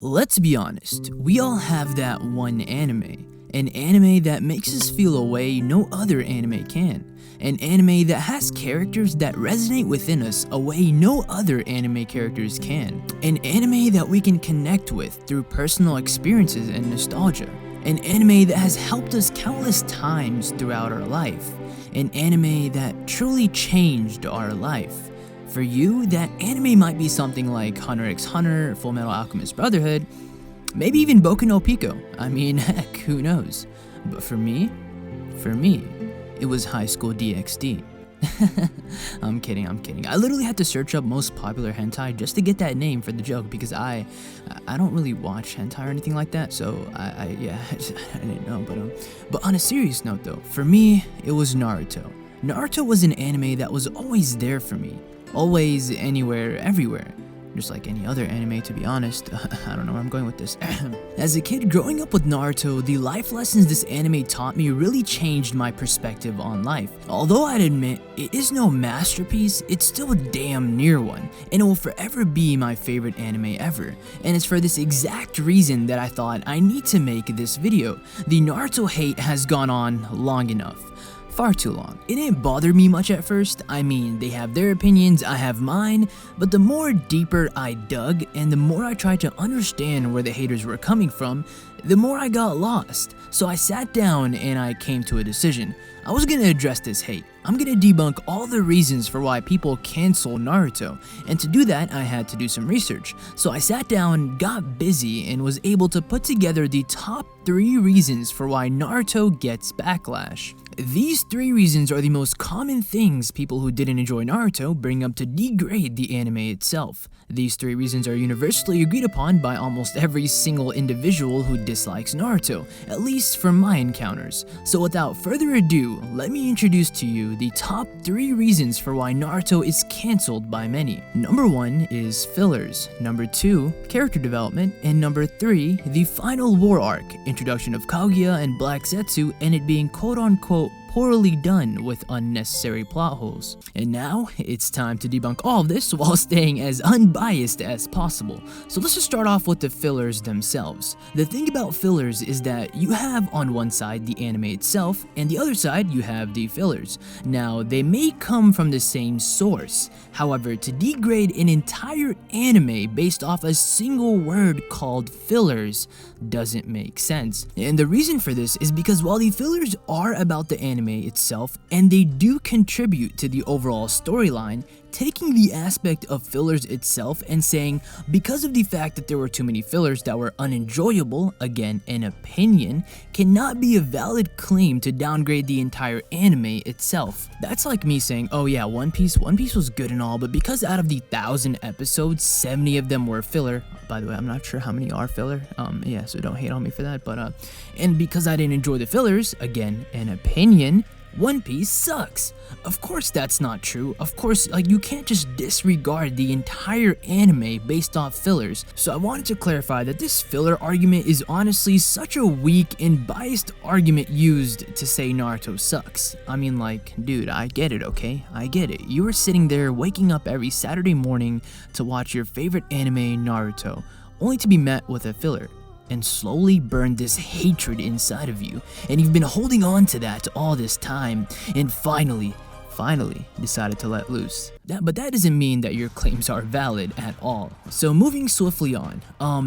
Let's be honest, we all have that one an anime that makes us feel a way no other anime can, an anime that has characters that resonate within us a way no other anime characters can, an anime that we can connect with through personal experiences and nostalgia, an anime that has helped us countless times throughout our life, an anime that truly changed our life. For you, that anime might be something like Hunter x Hunter, Fullmetal Alchemist Brotherhood, maybe even Boku no Pico. I mean, heck, who knows? But for me, it was High School DxD. I'm kidding. I literally had to search up most popular hentai just to get that name for the joke because I don't really watch hentai or anything like that, so I didn't know. But on a serious note though, for me, it was Naruto. Naruto was an anime that was always there for me. Always, anywhere, everywhere. Just like any other anime, to be honest. I don't know where I'm going with this. As a kid growing up with Naruto, the life lessons this anime taught me really changed my perspective on life. Although I'd admit, it is no masterpiece, it's still a damn near one, and it will forever be my favorite anime ever. And it's for this exact reason that I thought I need to make this video. The Naruto hate has gone on long enough. Far too long. It didn't bother me much at first. I mean, they have their opinions, I have mine, but the more deeper I dug and the more I tried to understand where the haters were coming from, the more I got lost. So I sat down and I came to a decision. I was gonna address this hate. I'm gonna debunk all the reasons for why people cancel Naruto, and to do that I had to do some research. So I sat down, got busy, and was able to put together the top 3 reasons for why Naruto gets backlash. These 3 reasons are the most common things people who didn't enjoy Naruto bring up to degrade the anime itself. These 3 reasons are universally agreed upon by almost every single individual who dislikes Naruto, at least from my encounters. So without further ado, let me introduce to you the top 3 reasons for why Naruto is cancelled by many. Number 1 is fillers, number 2, character development, and number 3, the final war arc, introduction of Kaguya and Black Zetsu, and it being quote-unquote poorly done with unnecessary plot holes. And now, it's time to debunk all of this while staying as unbiased as possible. So let's just start off with the fillers themselves. The thing about fillers is that you have on one side the anime itself, and the other side you have the fillers. Now, they may come from the same source. However, to degrade an entire anime based off a single word called fillers doesn't make sense. And the reason for this is because while the fillers are about the anime itself, and they do contribute to the overall storyline, taking the aspect of fillers itself and saying because of the fact that there were too many fillers that were unenjoyable, again an opinion, cannot be a valid claim to downgrade the entire anime itself. That's like me saying, oh yeah, One Piece was good and all, but because out of the 1,000 episodes, 70 of them were filler. By the way, I'm not sure how many are filler, yeah, so don't hate on me for that, but and because I didn't enjoy the fillers, again an opinion, One Piece sucks. Of course that's not true. Of course, you can't just disregard the entire anime based off fillers. So I wanted to clarify that this filler argument is honestly such a weak and biased argument used to say Naruto sucks. I mean, dude, I get it, okay? I get it. You were sitting there waking up every Saturday morning to watch your favorite anime, Naruto, only to be met with a filler and slowly burn this hatred inside of you, and you've been holding on to that all this time, and finally decided to let loose. But that doesn't mean that your claims are valid at all. So moving swiftly on,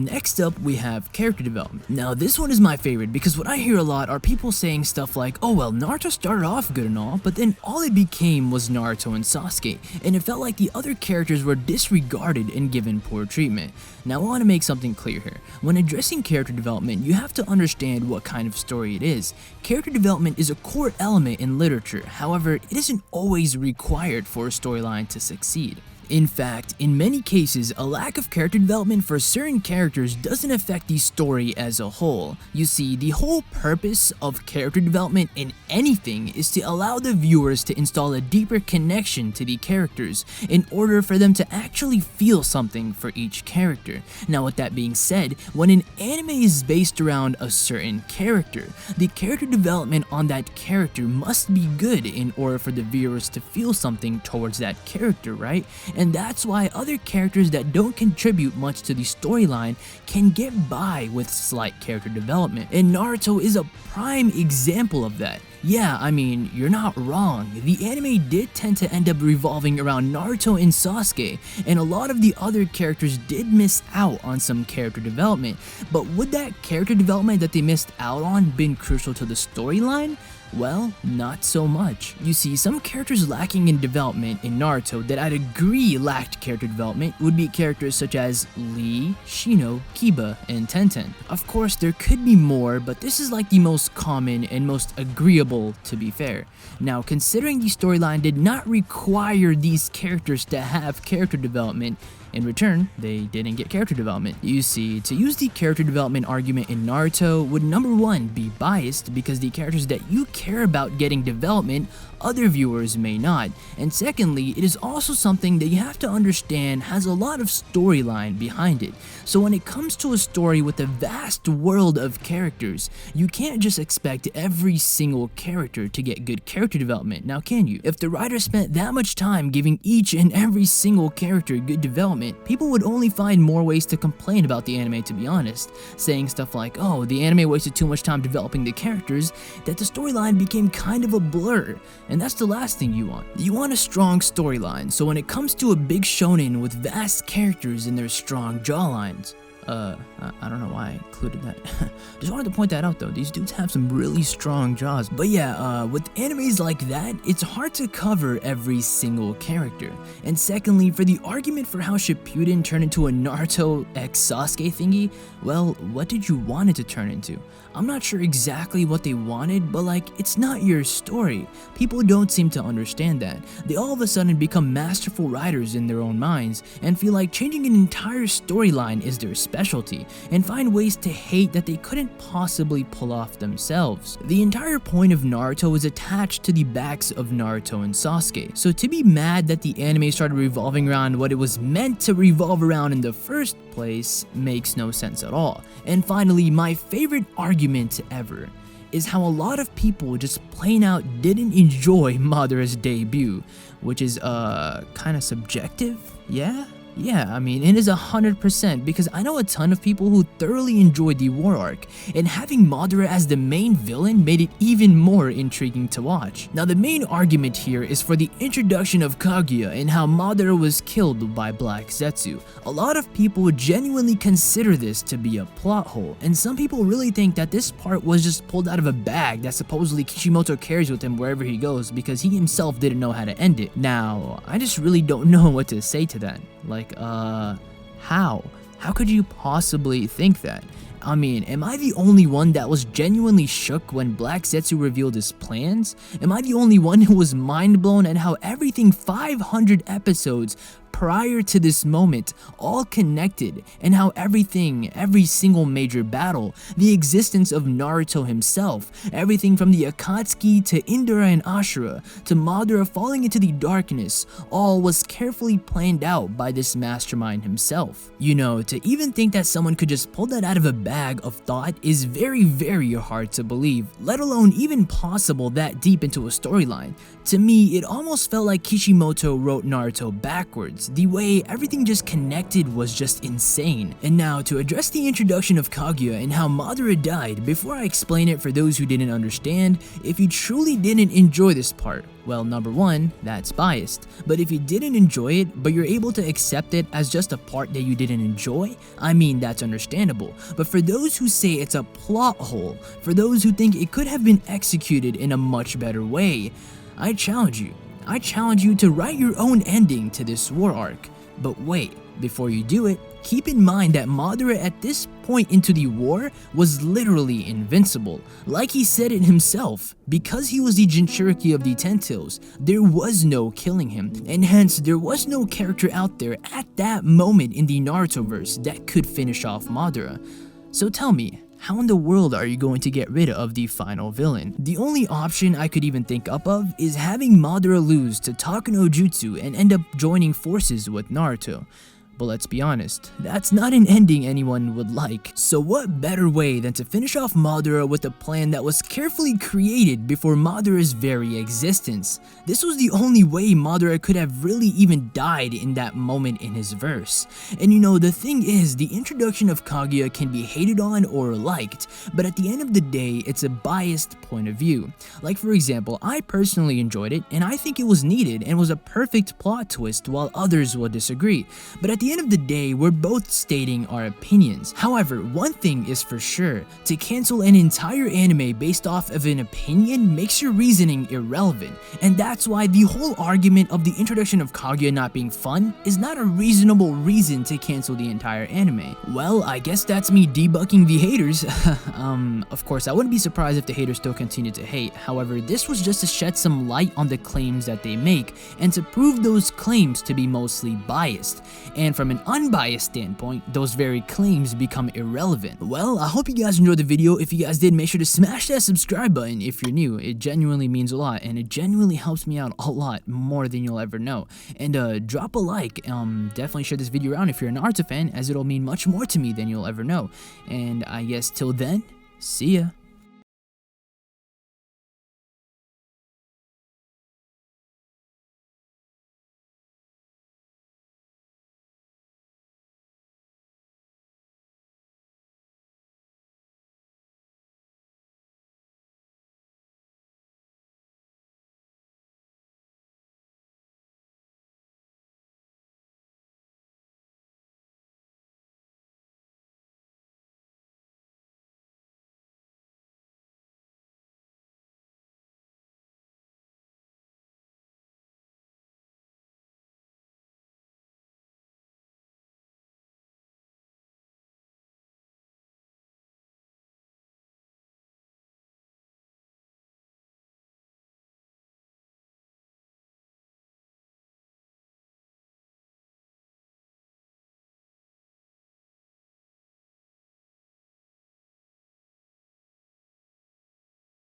next up we have character development. Now this one is my favorite because what I hear a lot are people saying stuff like, oh well, Naruto started off good and all, but then all it became was Naruto and Sasuke, and it felt like the other characters were disregarded and given poor treatment. Now I want to make something clear here. When addressing character development, you have to understand what kind of story it is. Character development is a core element in literature, however, it isn't always required for a storyline to succeed. In fact, in many cases, a lack of character development for certain characters doesn't affect the story as a whole. You see, the whole purpose of character development in anything is to allow the viewers to install a deeper connection to the characters in order for them to actually feel something for each character. Now with that being said, when an anime is based around a certain character, the character development on that character must be good in order for the viewers to feel something towards that character, right? and that's why other characters that don't contribute much to the storyline can get by with slight character development, and Naruto is a prime example of that. Yeah, I mean, you're not wrong. The anime did tend to end up revolving around Naruto and Sasuke, and a lot of the other characters did miss out on some character development, but would that character development that they missed out on been crucial to the storyline? Well, not so much. You see, some characters lacking in development in Naruto that I'd agree lacked character development would be characters such as Lee, Shino, Kiba, and Tenten. Of course, there could be more, but this is like the most common and most agreeable, to be fair. Now, considering the storyline did not require these characters to have character development, in return, they didn't get character development. You see, to use the character development argument in Naruto would number one be biased because the characters that you care about getting development, other viewers may not, and secondly, it is also something that you have to understand has a lot of storyline behind it. So when it comes to a story with a vast world of characters, you can't just expect every single character to get good character development, now can you? If the writer spent that much time giving each and every single character good development, people would only find more ways to complain about the anime, to be honest, saying stuff like, oh, the anime wasted too much time developing the characters, that the storyline became kind of a blur. And that's the last thing you want. You want a strong storyline, so when it comes to a big shonen with vast characters and their strong jawlines, I don't know why I included that. Just wanted to point that out though, these dudes have some really strong jaws. But yeah, with animes like that, it's hard to cover every single character. And secondly, for the argument for how Shippuden turned into a Naruto x Sasuke thingy, well, what did you want it to turn into? I'm not sure exactly what they wanted, but like, it's not your story. People don't seem to understand that. They all of a sudden become masterful writers in their own minds and feel like changing an entire storyline is their specialty, and find ways to hate that they couldn't possibly pull off themselves. The entire point of Naruto is attached to the backs of Naruto and Sasuke, so to be mad that the anime started revolving around what it was meant to revolve around in the first place makes no sense at all. And finally, my favorite argument ever is how a lot of people just plain out didn't enjoy Madara's debut, which is kind of subjective, yeah? Yeah, I mean, it is 100% because I know a ton of people who thoroughly enjoyed the war arc, and having Madara as the main villain made it even more intriguing to watch. Now, the main argument here is for the introduction of Kaguya and how Madara was killed by Black Zetsu. A lot of people genuinely consider this to be a plot hole, and some people really think that this part was just pulled out of a bag that supposedly Kishimoto carries with him wherever he goes because he himself didn't know how to end it. Now, I just really don't know what to say to that. Like, how? How could you possibly think that? I mean, am I the only one that was genuinely shook when Black Zetsu revealed his plans? Am I the only one who was mind blown at how everything 500 episodes prior to this moment all connected, and how every single major battle, the existence of Naruto himself, everything from the Akatsuki to Indra and Ashura to Madara falling into the darkness, all was carefully planned out by this mastermind himself. You know, to even think that someone could just pull that out of a bag of thought is very, very hard to believe, let alone even possible that deep into a storyline. To me, it almost felt like Kishimoto wrote Naruto backwards. The way everything just connected was just insane. And now, to address the introduction of Kaguya and how Madara died, before I explain it for those who didn't understand, if you truly didn't enjoy this part, well, number one, that's biased. But if you didn't enjoy it, but you're able to accept it as just a part that you didn't enjoy, I mean, that's understandable. But for those who say it's a plot hole, for those who think it could have been executed in a much better way, I challenge you. I challenge you to write your own ending to this war arc. But wait, before you do it, keep in mind that Madara at this point into the war was literally invincible. Like he said it himself, because he was the Jinchuriki of the Ten Tails, there was no killing him, and hence there was no character out there at that moment in the Narutoverse that could finish off Madara. So tell me, how in the world are you going to get rid of the final villain? The only option I could even think up of is having Madara lose to Taka no Jutsu and end up joining forces with Naruto. But let's be honest, that's not an ending anyone would like. So what better way than to finish off Madara with a plan that was carefully created before Madara's very existence. This was the only way Madara could have really even died in that moment in his verse. And you know, the thing is, the introduction of Kaguya can be hated on or liked, but at the end of the day, it's a biased point of view. Like for example, I personally enjoyed it, and I think it was needed and was a perfect plot twist, while others will disagree. But at the end of the day, we're both stating our opinions. However, one thing is for sure, to cancel an entire anime based off of an opinion makes your reasoning irrelevant, and that's why the whole argument of the introduction of Kaguya not being fun is not a reasonable reason to cancel the entire anime. Well, I guess that's me debunking the haters. Of course, I wouldn't be surprised if the haters still continue to hate. However, this was just to shed some light on the claims that they make, and to prove those claims to be mostly biased. And from an unbiased standpoint, those very claims become irrelevant. Well, I hope you guys enjoyed the video. If you guys did, make sure to smash that subscribe button if you're new. It genuinely means a lot, and it genuinely helps me out a lot more than you'll ever know. And drop a like. Definitely share this video around if you're a Naruto fan, as it'll mean much more to me than you'll ever know. And I guess till then, see ya.